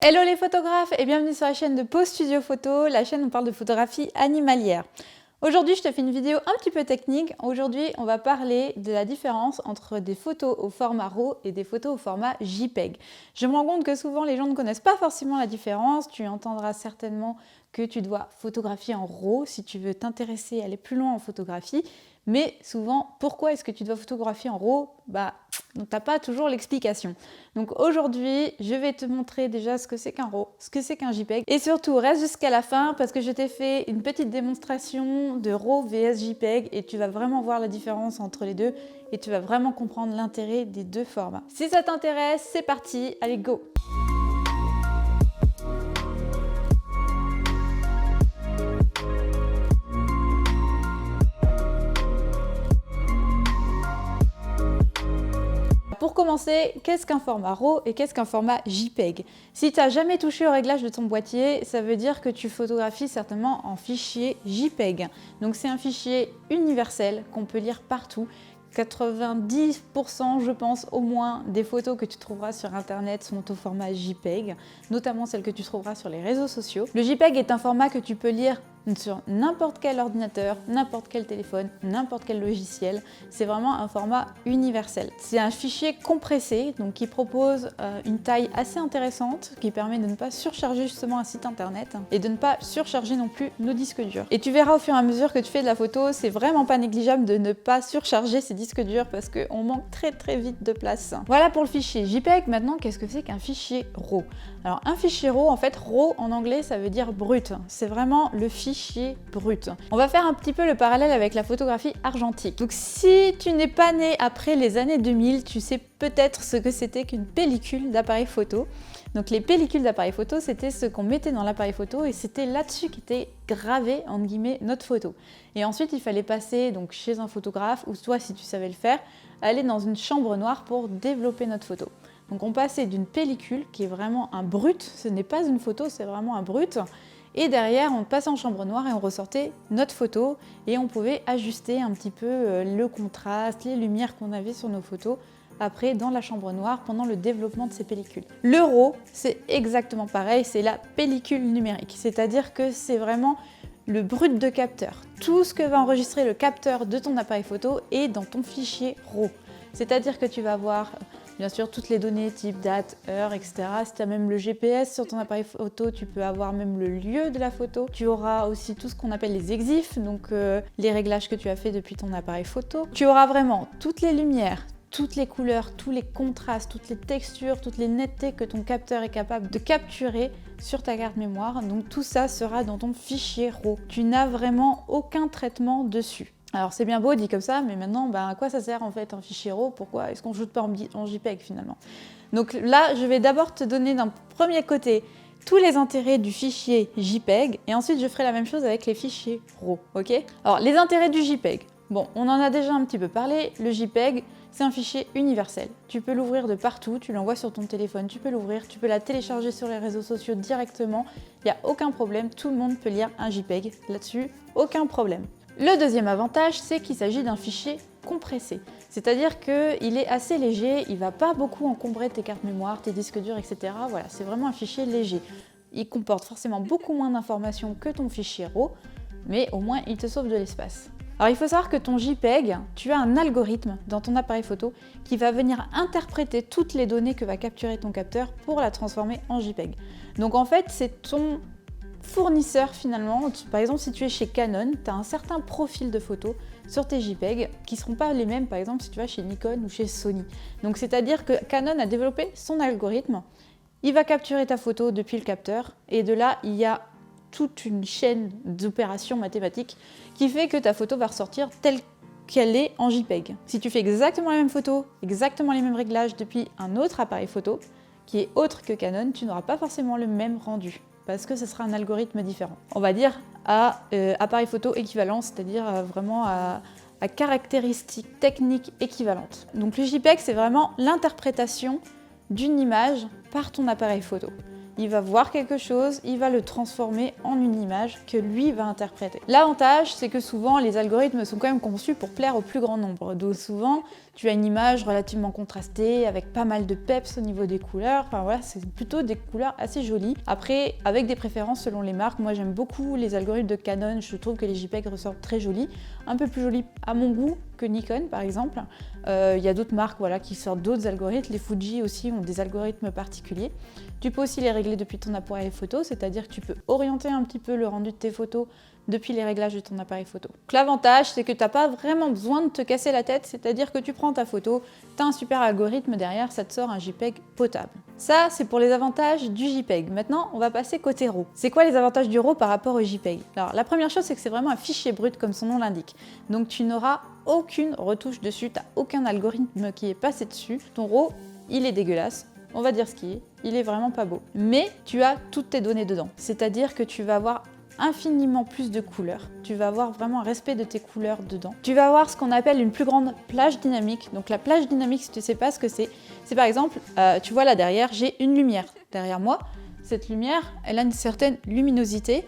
Hello les photographes et bienvenue sur la chaîne de Pose Studio Photo, la chaîne où on parle de photographie animalière. Aujourd'hui, je te fais une vidéo un petit peu technique. Aujourd'hui, on va parler de la différence entre des photos au format RAW et des photos au format JPEG. Je me rends compte que souvent, les gens ne connaissent pas forcément la différence. Tu entendras certainement que tu dois photographier en RAW si tu veux t'intéresser, aller plus loin en photographie. Mais souvent, pourquoi est-ce que tu dois photographier en RAW? Tu n'as pas toujours l'explication. Donc aujourd'hui, je vais te montrer déjà ce que c'est qu'un RAW, ce que c'est qu'un JPEG. Et surtout, reste jusqu'à la fin parce que je t'ai fait une petite démonstration de RAW vs JPEG et tu vas vraiment voir la différence entre les deux et tu vas vraiment comprendre l'intérêt des deux formats. Si ça t'intéresse, c'est parti, allez go! Pour commencer, qu'est-ce qu'un format RAW et qu'est-ce qu'un format JPEG? Si tu n'as jamais touché au réglage de ton boîtier, ça veut dire que tu photographies certainement en fichier JPEG. Donc c'est un fichier universel qu'on peut lire partout. 90% je pense au moins des photos que tu trouveras sur internet sont au format JPEG, notamment celles que tu trouveras sur les réseaux sociaux. Le JPEG est un format que tu peux lire sur n'importe quel ordinateur, n'importe quel téléphone, n'importe quel logiciel. C'est vraiment un format universel. C'est un fichier compressé, donc qui propose une taille assez intéressante, qui permet de ne pas surcharger justement un site internet et de ne pas surcharger non plus nos disques durs. Et tu verras au fur et à mesure que tu fais de la photo, c'est vraiment pas négligeable de ne pas surcharger ces disques durs parce qu'on manque très vite de place. Voilà pour le fichier JPEG. Maintenant, qu'est-ce que c'est qu'un fichier RAW? Alors un fichier RAW, en fait, RAW en anglais, ça veut dire brut. C'est vraiment le fichier brut. On va faire un petit peu le parallèle avec la photographie argentique. Donc si tu n'es pas né après les années 2000, tu sais peut-être ce que c'était qu'une pellicule d'appareil photo. Donc les pellicules d'appareil photo, c'était ce qu'on mettait dans l'appareil photo et c'était là-dessus qu'était gravé, entre guillemets, notre photo. Et ensuite, il fallait passer donc chez un photographe ou toi, si tu savais le faire, aller dans une chambre noire pour développer notre photo. Donc on passait d'une pellicule qui est vraiment un brut, ce n'est pas une photo, c'est vraiment un brut. Et derrière, on passait en chambre noire et on ressortait notre photo et on pouvait ajuster un petit peu le contraste, les lumières qu'on avait sur nos photos après dans la chambre noire pendant le développement de ces pellicules. Le RAW, c'est exactement pareil, c'est la pellicule numérique, c'est-à-dire que c'est vraiment le brut de capteur. Tout ce que va enregistrer le capteur de ton appareil photo est dans ton fichier RAW. C'est-à-dire que tu vas avoir bien sûr toutes les données type date, heure, etc. Si tu as même le GPS sur ton appareil photo, tu peux avoir même le lieu de la photo. Tu auras aussi tout ce qu'on appelle les EXIF, donc les réglages que tu as fait depuis ton appareil photo. Tu auras vraiment toutes les lumières, toutes les couleurs, tous les contrastes, toutes les textures, toutes les nettetés que ton capteur est capable de capturer sur ta carte mémoire. Donc tout ça sera dans ton fichier RAW. Tu n'as vraiment aucun traitement dessus. Alors c'est bien beau dit comme ça, mais maintenant à quoi ça sert en fait un fichier RAW? Pourquoi est-ce qu'on ne joue pas en JPEG finalement? Donc là, je vais d'abord te donner d'un premier côté tous les intérêts du fichier JPEG et ensuite je ferai la même chose avec les fichiers RAW, ok? Alors les intérêts du JPEG. Bon, on en a déjà un petit peu parlé, le JPEG, c'est un fichier universel. Tu peux l'ouvrir de partout, tu l'envoies sur ton téléphone, tu peux l'ouvrir, tu peux la télécharger sur les réseaux sociaux directement, il n'y a aucun problème, tout le monde peut lire un JPEG là-dessus, aucun problème. Le deuxième avantage, c'est qu'il s'agit d'un fichier compressé, c'est-à-dire qu'il est assez léger, il ne va pas beaucoup encombrer tes cartes mémoire, tes disques durs, etc. Voilà, c'est vraiment un fichier léger. Il comporte forcément beaucoup moins d'informations que ton fichier RAW, mais au moins il te sauve de l'espace. Alors il faut savoir que ton JPEG, tu as un algorithme dans ton appareil photo qui va venir interpréter toutes les données que va capturer ton capteur pour la transformer en JPEG. Donc en fait, c'est ton fournisseur finalement. Par exemple, si tu es chez Canon, tu as un certain profil de photos sur tes JPEG qui ne seront pas les mêmes par exemple si tu vas chez Nikon ou chez Sony. Donc c'est-à-dire que Canon a développé son algorithme, il va capturer ta photo depuis le capteur et de là il y a toute une chaîne d'opérations mathématiques qui fait que ta photo va ressortir telle qu'elle est en JPEG. Si tu fais exactement la même photo, exactement les mêmes réglages depuis un autre appareil photo qui est autre que Canon, tu n'auras pas forcément le même rendu parce que ce sera un algorithme différent. On va dire à appareil photo équivalent, c'est-à-dire vraiment à caractéristiques techniques équivalentes. Donc le JPEG, c'est vraiment l'interprétation d'une image par ton appareil photo. il va voir quelque chose, il va le transformer en une image que lui va interpréter. L'avantage, c'est que souvent les algorithmes sont quand même conçus pour plaire au plus grand nombre. Donc souvent, tu as une image relativement contrastée, avec pas mal de peps au niveau des couleurs. Enfin voilà, c'est plutôt des couleurs assez jolies. Après, avec des préférences selon les marques, moi j'aime beaucoup les algorithmes de Canon, je trouve que les JPEG ressortent très jolis. Un peu plus jolis à mon goût que Nikon par exemple. Il y a d'autres marques voilà, qui sortent d'autres algorithmes. Les Fuji aussi ont des algorithmes particuliers. Tu peux aussi les régler depuis ton appareil photo, c'est-à-dire que tu peux orienter un petit peu le rendu de tes photos depuis les réglages de ton appareil photo. L'avantage, c'est que tu n'as pas vraiment besoin de te casser la tête, c'est-à-dire que tu prends ta photo, tu as un super algorithme derrière, ça te sort un JPEG potable. Ça, c'est pour les avantages du JPEG. Maintenant, on va passer côté RAW. C'est quoi les avantages du RAW par rapport au JPEG? Alors, la première chose, c'est que c'est vraiment un fichier brut, comme son nom l'indique. Donc, tu n'auras aucune retouche dessus, tu n'as aucun algorithme qui est passé dessus. Ton RAW, il est dégueulasse. On va dire ce qui est, il est vraiment pas beau. Mais tu as toutes tes données dedans. C'est-à-dire que tu vas avoir infiniment plus de couleurs. Tu vas avoir vraiment un respect de tes couleurs dedans. Tu vas avoir ce qu'on appelle une plus grande plage dynamique. Donc la plage dynamique, si tu ne sais pas ce que c'est par exemple, tu vois là derrière, j'ai une lumière derrière moi. Cette lumière, elle a une certaine luminosité.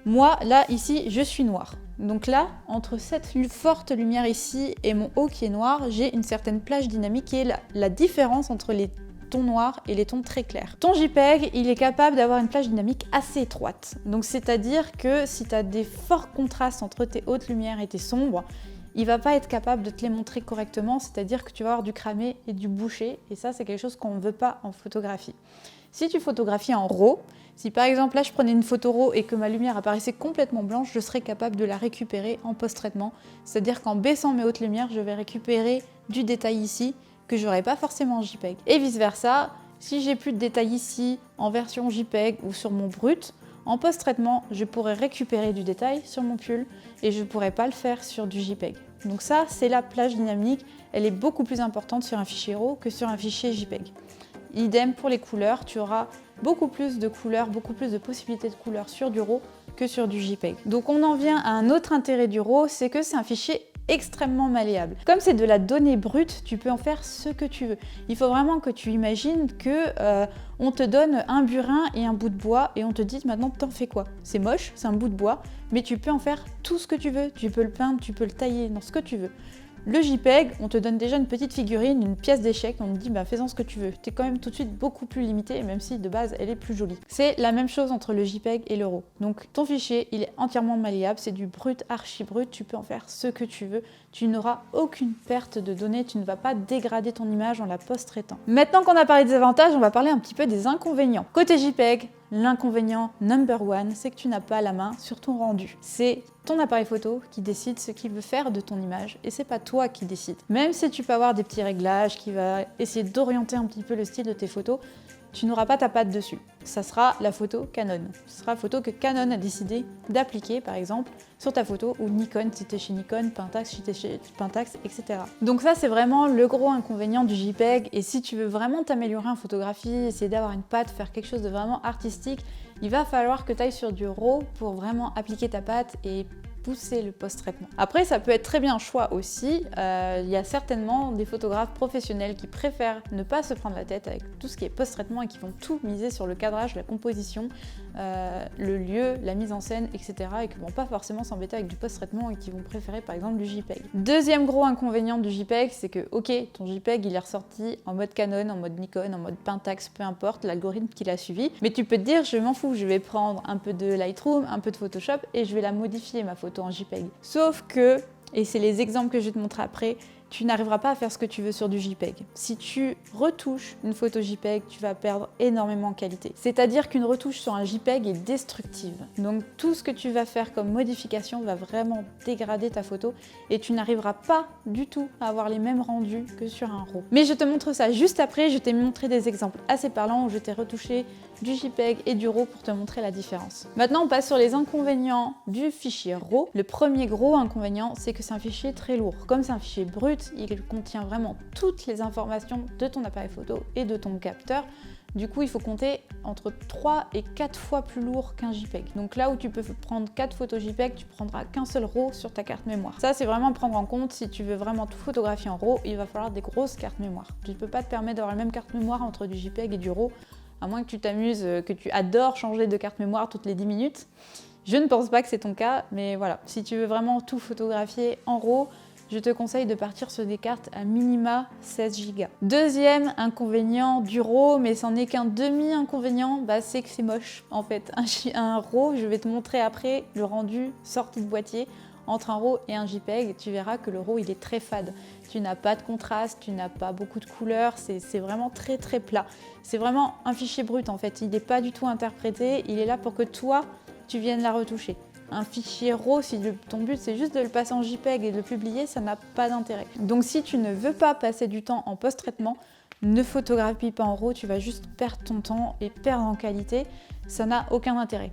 Moi, là, ici, je suis noire. Donc là, entre cette forte lumière ici et mon haut qui est noir, j'ai une certaine plage dynamique qui est la différence entre les tons noirs et les tons très clairs. Ton JPEG, il est capable d'avoir une plage dynamique assez étroite. Donc c'est-à-dire que si tu as des forts contrastes entre tes hautes lumières et tes sombres, il va pas être capable de te les montrer correctement, c'est-à-dire que tu vas avoir du cramé et du bouché, et ça c'est quelque chose qu'on ne veut pas en photographie. Si tu photographies en RAW, si par exemple là je prenais une photo RAW et que ma lumière apparaissait complètement blanche, je serais capable de la récupérer en post-traitement, c'est-à-dire qu'en baissant mes hautes lumières, je vais récupérer du détail ici, que j'aurais pas forcément en JPEG. Et vice versa, si j'ai plus de détails ici en version JPEG ou sur mon brut, en post-traitement, je pourrais récupérer du détail sur mon pull et je pourrais pas le faire sur du JPEG. Donc ça, c'est la plage dynamique, elle est beaucoup plus importante sur un fichier RAW que sur un fichier JPEG. Idem pour les couleurs, tu auras beaucoup plus de couleurs, beaucoup plus de possibilités de couleurs sur du RAW que sur du JPEG. Donc on en vient à un autre intérêt du RAW, c'est que c'est un fichier extrêmement malléable. Comme c'est de la donnée brute, tu peux en faire ce que tu veux. Il faut vraiment que tu imagines que on te donne un burin et un bout de bois et on te dit maintenant t'en fais quoi? C'est moche, c'est un bout de bois, mais tu peux en faire tout ce que tu veux. Tu peux le peindre, tu peux le tailler dans ce que tu veux. Le JPEG, on te donne déjà une petite figurine, une pièce d'échec, on te dit bah fais-en ce que tu veux. T'es quand même tout de suite beaucoup plus limité, même si de base elle est plus jolie. C'est la même chose entre le JPEG et le RAW. Donc ton fichier, il est entièrement malléable, c'est du brut, archi brut, tu peux en faire ce que tu veux. Tu n'auras aucune perte de données, tu ne vas pas dégrader ton image en la post-traitant. Maintenant qu'on a parlé des avantages, on va parler un petit peu des inconvénients. Côté JPEG, l'inconvénient number one, c'est que tu n'as pas la main sur ton rendu. C'est ton appareil photo qui décide ce qu'il veut faire de ton image et c'est pas toi qui décide. Même si tu peux avoir des petits réglages qui va essayer d'orienter un petit peu le style de tes photos, tu n'auras pas ta patte dessus. Ça sera la photo Canon. Ce sera la photo que Canon a décidé d'appliquer, par exemple, sur ta photo, ou Nikon si tu es chez Nikon, Pentax si tu es chez Pentax, etc. Donc ça, c'est vraiment le gros inconvénient du JPEG. Et si tu veux vraiment t'améliorer en photographie, essayer d'avoir une patte, faire quelque chose de vraiment artistique, il va falloir que tu ailles sur du RAW pour vraiment appliquer ta patte et pousser le post-traitement. Après, ça peut être très bien un choix aussi. Il y a certainement des photographes professionnels qui préfèrent ne pas se prendre la tête avec tout ce qui est post-traitement et qui vont tout miser sur le cadrage, la composition, le lieu, la mise en scène, etc. et qui vont pas forcément s'embêter avec du post-traitement et qui vont préférer par exemple du JPEG. Deuxième gros inconvénient du JPEG, c'est que ok, ton JPEG il est ressorti en mode Canon, en mode Nikon, en mode Pentax, peu importe l'algorithme qu'il a suivi, mais tu peux te dire je m'en fous, je vais prendre un peu de Lightroom, un peu de Photoshop et je vais la modifier ma photo en JPEG. Sauf que, et c'est les exemples que je vais te montrer après, tu n'arriveras pas à faire ce que tu veux sur du JPEG. Si tu retouches une photo JPEG, tu vas perdre énormément en qualité. C'est-à-dire qu'une retouche sur un JPEG est destructive. Donc tout ce que tu vas faire comme modification va vraiment dégrader ta photo et tu n'arriveras pas du tout à avoir les mêmes rendus que sur un RAW. Mais je te montre ça juste après, je t'ai montré des exemples assez parlants où je t'ai retouché du JPEG et du RAW pour te montrer la différence. Maintenant, on passe sur les inconvénients du fichier RAW. Le premier gros inconvénient, c'est que c'est un fichier très lourd. Comme c'est un fichier brut, il contient vraiment toutes les informations de ton appareil photo et de ton capteur. Du coup, il faut compter entre 3 et 4 fois plus lourd qu'un JPEG. Donc là où tu peux prendre 4 photos JPEG, tu prendras qu'un seul RAW sur ta carte mémoire. Ça, c'est vraiment à prendre en compte. Si tu veux vraiment tout photographier en RAW, il va falloir des grosses cartes mémoire. Tu ne peux pas te permettre d'avoir la même carte mémoire entre du JPEG et du RAW. à moins que tu t'amuses, que tu adores changer de carte mémoire toutes les 10 minutes. Je ne pense pas que c'est ton cas, mais voilà, si tu veux vraiment tout photographier en RAW, je te conseille de partir sur des cartes à minima 16 Go. Deuxième inconvénient du RAW, mais c'en est qu'un demi-inconvénient, c'est que c'est moche en fait. Un RAW, je vais te montrer après le rendu sorti de boîtier entre un RAW et un JPEG. Tu verras que le RAW il est très fade. Tu n'as pas de contraste, tu n'as pas beaucoup de couleurs, c'est vraiment très très plat. C'est vraiment un fichier brut en fait, il n'est pas du tout interprété, il est là pour que toi, tu viennes la retoucher. Un fichier RAW, si ton but c'est juste de le passer en JPEG et de le publier, ça n'a pas d'intérêt. Donc si tu ne veux pas passer du temps en post-traitement, ne photographie pas en RAW, tu vas juste perdre ton temps et perdre en qualité, ça n'a aucun intérêt.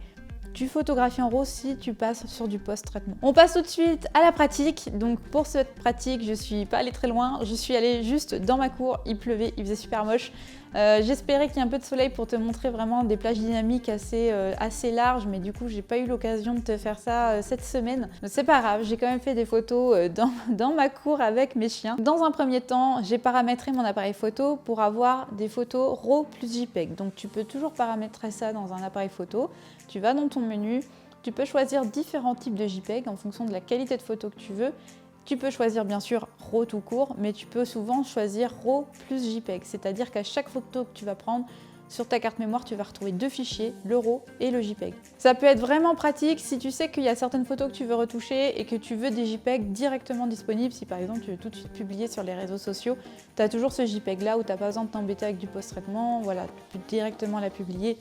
Tu photographies en RAW si tu passes sur du post-traitement. On passe tout de suite à la pratique. Donc pour cette pratique, je suis pas allée très loin, je suis allée juste dans ma cour, il pleuvait, il faisait super moche. J'espérais qu'il y ait un peu de soleil pour te montrer vraiment des plages dynamiques assez larges, mais du coup j'ai pas eu l'occasion de te faire ça cette semaine. C'est pas grave, j'ai quand même fait des photos dans ma cour avec mes chiens. Dans un premier temps, j'ai paramétré mon appareil photo pour avoir des photos RAW plus JPEG. Donc tu peux toujours paramétrer ça dans un appareil photo. Tu vas dans ton menu, tu peux choisir différents types de JPEG en fonction de la qualité de photo que tu veux. Tu peux choisir bien sûr RAW tout court, mais tu peux souvent choisir RAW plus JPEG, c'est-à-dire qu'à chaque photo que tu vas prendre, sur ta carte mémoire, tu vas retrouver deux fichiers, le RAW et le JPEG. Ça peut être vraiment pratique si tu sais qu'il y a certaines photos que tu veux retoucher et que tu veux des JPEG directement disponibles. Si par exemple tu veux tout de suite publier sur les réseaux sociaux, tu as toujours ce JPEG là où tu n'as pas besoin de t'embêter avec du post-traitement, voilà, tu peux directement la publier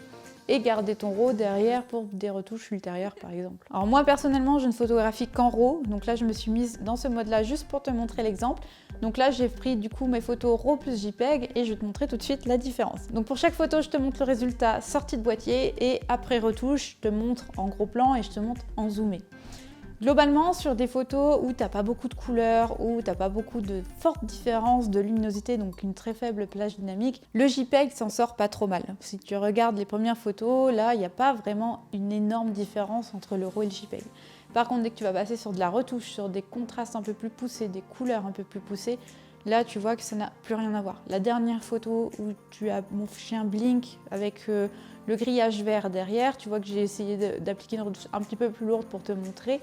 et garder ton RAW derrière pour des retouches ultérieures par exemple. Alors moi personnellement je ne photographie qu'en RAW, donc là je me suis mise dans ce mode là juste pour te montrer l'exemple. Donc là j'ai pris du coup mes photos RAW plus JPEG et je vais te montrer tout de suite la différence. Donc pour chaque photo je te montre le résultat sorti de boîtier et après retouche je te montre en gros plan et je te montre en zoomé. Globalement, sur des photos où tu n'as pas beaucoup de couleurs, où tu n'as pas beaucoup de fortes différences de luminosité, donc une très faible plage dynamique, le JPEG s'en sort pas trop mal. Si tu regardes les premières photos, là, il n'y a pas vraiment une énorme différence entre le RAW et le JPEG. Par contre, dès que tu vas passer sur de la retouche, sur des contrastes un peu plus poussés, des couleurs un peu plus poussées, là, tu vois que ça n'a plus rien à voir. La dernière photo où tu as mon chien Blink avec le grillage vert derrière, tu vois que j'ai essayé d'appliquer une retouche un petit peu plus lourde pour te montrer.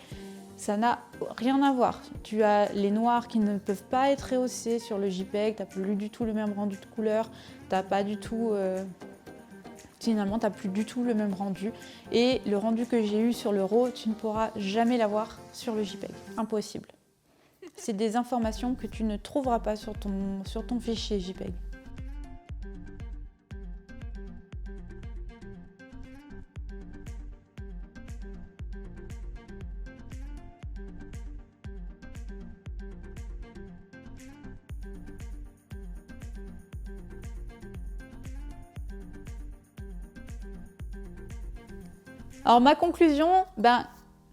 Ça n'a rien à voir. Tu as les noirs qui ne peuvent pas être rehaussés sur le JPEG, tu n'as plus du tout le même rendu de couleur, tu n'as pas du tout... Finalement, tu n'as plus du tout le même rendu. Et le rendu que j'ai eu sur le RAW, tu ne pourras jamais l'avoir sur le JPEG. Impossible. C'est des informations que tu ne trouveras pas sur ton fichier JPEG. Alors ma conclusion,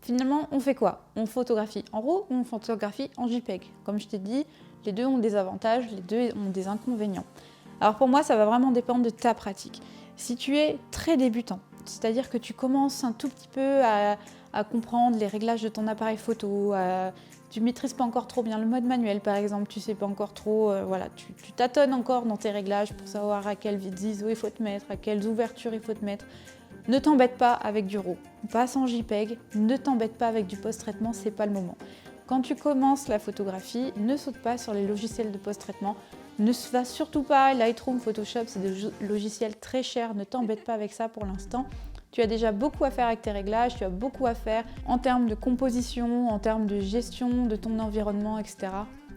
finalement on fait quoi? On photographie en RAW ou on photographie en JPEG? Comme je t'ai dit, les deux ont des avantages, les deux ont des inconvénients. Alors pour moi ça va vraiment dépendre de ta pratique. Si tu es très débutant, c'est-à-dire que tu commences un tout petit peu à comprendre les réglages de ton appareil photo, tu ne maîtrises pas encore trop bien le mode manuel par exemple, tu ne sais pas encore trop, tu tâtonnes encore dans tes réglages pour savoir à quels ISO il faut te mettre, à quelles ouvertures il faut te mettre. Ne t'embête pas avec du RAW, passe en JPEG, ne t'embête pas avec du post-traitement, c'est pas le moment. Quand tu commences la photographie, ne saute pas sur les logiciels de post-traitement, ne va surtout pas Lightroom, Photoshop, c'est des logiciels très chers, ne t'embête pas avec ça pour l'instant. Tu as déjà beaucoup à faire avec tes réglages, tu as beaucoup à faire en termes de composition, en termes de gestion de ton environnement, etc.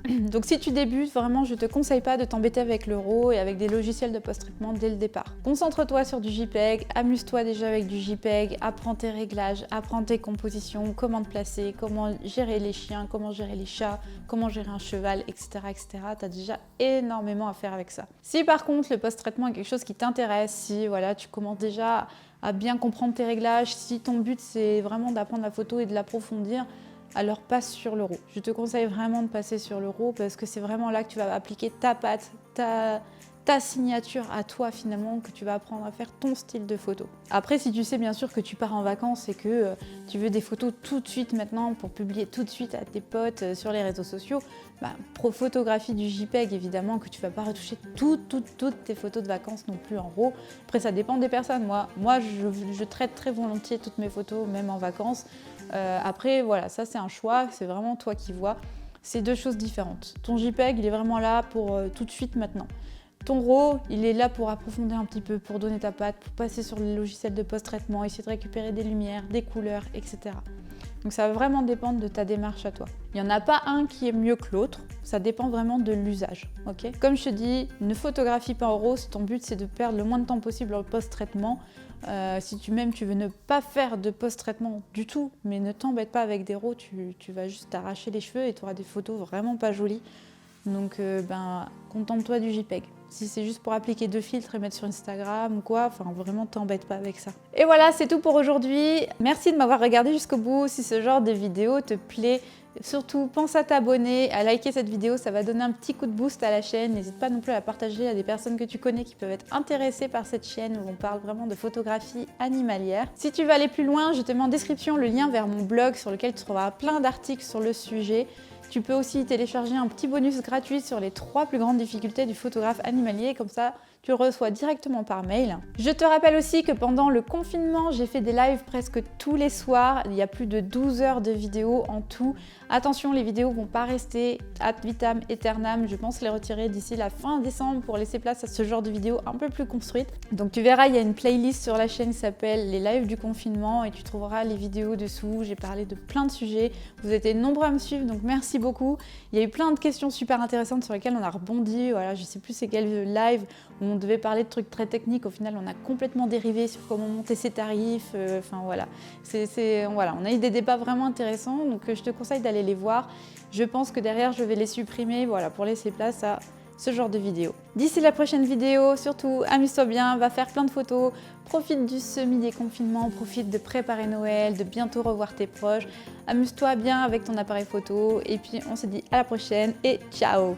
Donc si tu débutes, vraiment je ne te conseille pas de t'embêter avec le RAW et avec des logiciels de post-traitement dès le départ. Concentre-toi sur du JPEG, amuse-toi déjà avec du JPEG, apprends tes réglages, apprends tes compositions, comment te placer, comment gérer les chiens, comment gérer les chats, comment gérer un cheval, etc. etc. Tu as déjà énormément à faire avec ça. Si par contre le post-traitement est quelque chose qui t'intéresse, si voilà, tu commences déjà à bien comprendre tes réglages, si ton but c'est vraiment d'apprendre la photo et de l'approfondir, alors passe sur le RAW. Je te conseille vraiment de passer sur le RAW parce que c'est vraiment là que tu vas appliquer ta patte, ta ta signature à toi finalement, que tu vas apprendre à faire ton style de photo. Après, si tu sais bien sûr que tu pars en vacances et que tu veux des photos tout de suite maintenant pour publier tout de suite à tes potes sur les réseaux sociaux, photographie du JPEG évidemment, que tu vas pas retoucher toutes tes photos de vacances non plus en RAW. Après ça dépend des personnes, moi je traite très volontiers toutes mes photos même en vacances. Après voilà, ça c'est un choix, c'est vraiment toi qui vois. C'est deux choses différentes. Ton JPEG il est vraiment là pour tout de suite maintenant. Ton RAW, il est là pour approfondir un petit peu, pour donner ta patte, pour passer sur le logiciel de post-traitement, essayer de récupérer des lumières, des couleurs, etc. Donc ça va vraiment dépendre de ta démarche à toi. Il n'y en a pas un qui est mieux que l'autre, ça dépend vraiment de l'usage. Okay, comme je te dis, ne photographie pas en RAW si ton but c'est de perdre le moins de temps possible en post-traitement. Si tu veux ne pas faire de post-traitement du tout, mais ne t'embête pas avec des RAW, tu vas juste t'arracher les cheveux et tu auras des photos vraiment pas jolies. Donc contente-toi du JPEG. Si c'est juste pour appliquer 2 filtres et mettre sur Instagram ou quoi, vraiment t'embête pas avec ça. Et voilà, c'est tout pour aujourd'hui. Merci de m'avoir regardé jusqu'au bout. Si ce genre de vidéo te plaît, surtout pense à t'abonner, à liker cette vidéo, ça va donner un petit coup de boost à la chaîne. N'hésite pas non plus à la partager à des personnes que tu connais qui peuvent être intéressées par cette chaîne où on parle vraiment de photographie animalière. Si tu veux aller plus loin, je te mets en description le lien vers mon blog sur lequel tu trouveras plein d'articles sur le sujet. Tu peux aussi télécharger un petit bonus gratuit sur les 3 plus grandes difficultés du photographe animalier, comme ça tu le reçois directement par mail. Je te rappelle aussi que pendant le confinement, j'ai fait des lives presque tous les soirs. Il y a plus de 12 heures de vidéos en tout. Attention, les vidéos vont pas rester ad vitam aeternam. Je pense les retirer d'ici la fin décembre pour laisser place à ce genre de vidéos un peu plus construites. Donc tu verras, il y a une playlist sur la chaîne qui s'appelle les lives du confinement et tu trouveras les vidéos dessous. J'ai parlé de plein de sujets. Vous êtes nombreux à me suivre, donc merci beaucoup. Il y a eu plein de questions super intéressantes sur lesquelles on a rebondi. Voilà, je sais plus c'est quel live où on devait parler de trucs très techniques. Au final, on a complètement dérivé sur comment monter ses tarifs. Voilà. Voilà, on a eu des débats vraiment intéressants, donc je te conseille d'aller les voir. Je pense que derrière, je vais les supprimer, voilà, pour laisser place à ce genre de vidéos. D'ici la prochaine vidéo, surtout, amuse-toi bien, va faire plein de photos, profite du semi-déconfinement, profite de préparer Noël, de bientôt revoir tes proches. Amuse-toi bien avec ton appareil photo, et puis on se dit à la prochaine, et ciao!